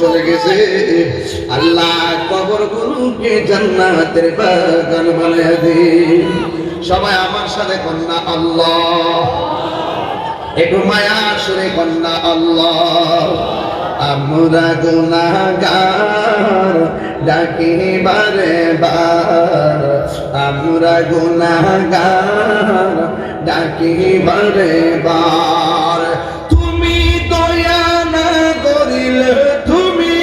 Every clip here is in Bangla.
চলে গেছে। আল্লাহ কবরগুলোকে জান্নাতের বাগান বানায় দিন। সবাই আমার সাথে কন্যা আল্লাহ, একটু মায়া সুরে কন্যা আল্লাহ। আমরা গুনাহগার ডাকি বারে বার, আমরা গুনাহগার ডাকি বারে বার। তুমি দয়া না করিলে, তুমি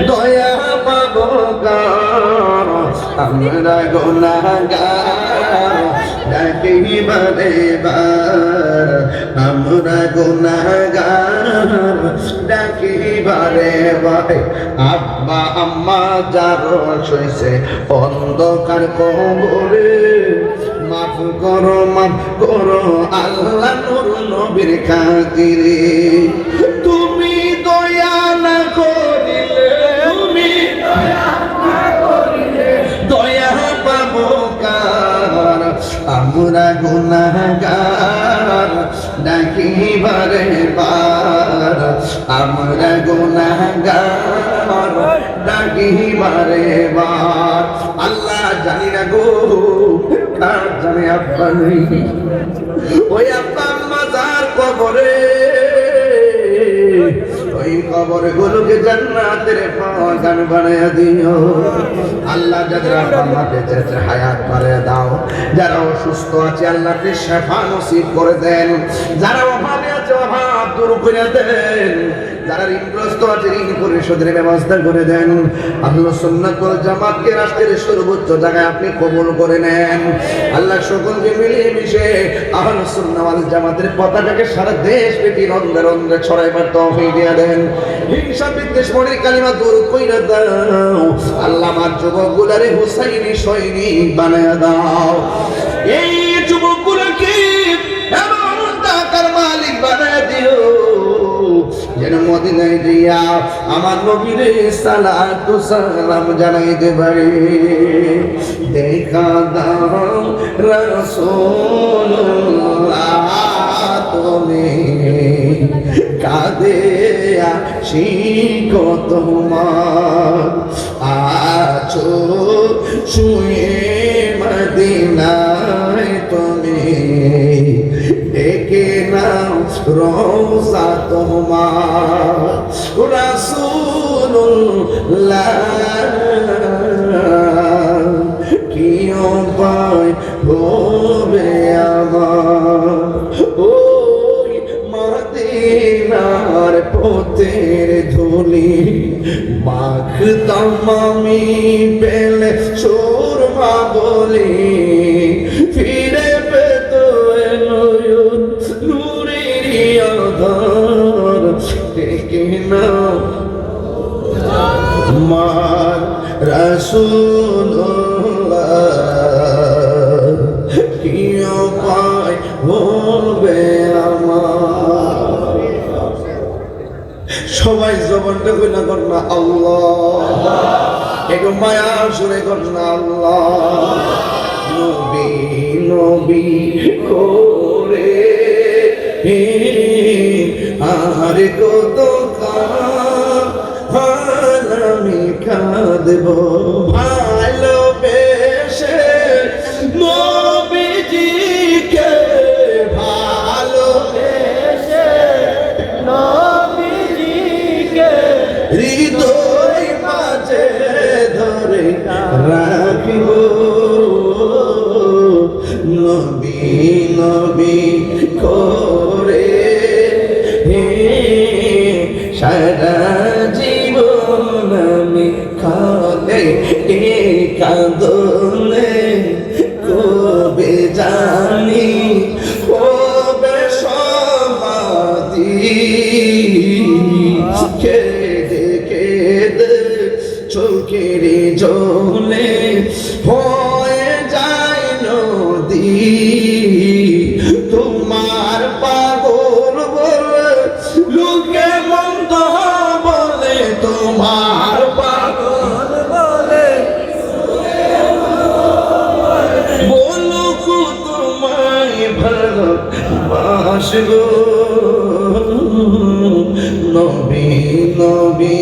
দয়া পাবো কার? আমরা গুনাহগার ডাকি বারে বার, আমরা গুনাহগার ডাকি বারে বার। আব্বা আম্মা যার সইছে অন্ধকার কবরে, মাফ করো আল্লাহ নূর নবীর খাতিরে। তুমি দয়া না করিলে, তুমি দয়া পাবো কার? আমরা গুনাহগার ডাকি বারে বার, আমরা গুনাহগার ডাকি বারে বার। আল্লাহ জানি না গো কার জানে আব্বা নেই, ওই আব্বা আম্মা যার কবরে, ওই কবর গুলোকে জান্নাতের বাগান বানায়া দিও। আল্লাহ যাদের আব্বা আম্মা বেঁচে আছে হায়াত বাড়িয়ে দাও, যারা অসুস্থ আছে আল্লাহকে শিফা নসিব করে দেন, যারা অভাবে আছে অভাব দূর করে দেন, যারা ঋণগ্রস্ত আছে ঋণ পরিশোধের ব্যবস্থা করে দেন। আহলে সুন্নাত ওয়াল জামাতকে রাষ্ট্রের সর্বোচ্চ জায়গায় আপনি কবুল করে নেন। আল্লাহ সকলকে মিলিয়ে মিশে আহলে সুন্নাত ওয়াল জামাতের পতাকাকে সারা দেশ ব্যাপী রন্ধে রন্ধে ছড়াইবার তৌফিক দিয়ে দেন। হিংসা বিদ্বেষ মনের কালিমা দূর কইরা দাও। আল্লাহ আমার যুবকগুলারে হুসাইনি সৈনিক বানায়া দাও। এই যুবকগুলোকে এমন টাকার মালিক বানায়া দিও যেন মদিনায় দিয়া আমার নবীরে সালাতু সালাম জানাইতে পারে। দেখা দাও রাসূলুল্লাহ তুমি কাঁদে আশিক তোমার, আছো শুয়ে মদিনায় তুমি, ডেকে নাও রওজা তোমার। রাসূলুল্লাহ কি উপায় হবে আমার, ওই মদিনার পথের ধুলি মাখতাম আমি পেলে সুরমা বলি, ফিরে পেত নয়ন নূরের আধার, ডেকে নাও আমার রাসূলুল্লাহ কি উপায় হবে আমার। সবাই জবানটা কইনা করনা আল্লাহ, একটু মায়া সুরে করনা আল্লাহ। নবী নবী করে আর কত আমি কাঁদব ভালোবেসে নবীজিকে, ভালোবেসে নবীজিকে হৃদয় মাঝে ধরে রাখিব। নবী নবী করে সারা জীবন আমি কাঁদে কাঁদলে, কবে জানি কবে সমাধি, কেঁদে কেঁদে চোখের জলে হয়ে যায় নদী। তোমার পাগল বলে লোকে মন্দ বলে, তোমার পাগল বলে বলুক তোমায় ভালোবাসবো, নবী নবী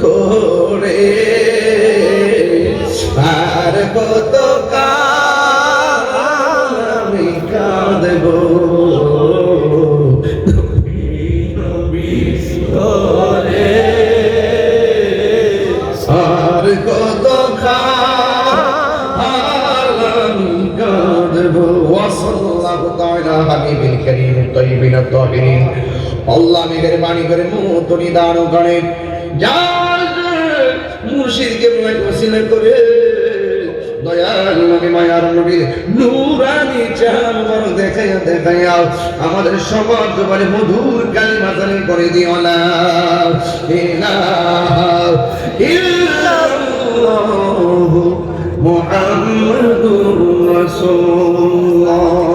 করে আর কত আমি কাঁদব আর কত আমি কাঁদব ওয়াসাল্লাহু তাআলা হাবিবিল কারীম তাইয়িবিন তাহিরিন আল্লাহ মেহেরবানি করে মুতনি দান করেন যা মুর্শিদকে ওসিলা করে দয়াল নবী মায়ার নবীর নূরানি চেহারা দেখাইয়া দেখাইয়া আমাদের সবার জবানে মধুর কালিমা জারি করে দিও না ইলাহা ইল্লাল্লাহু মুহাম্মাদুর রাসূলুল্লাহ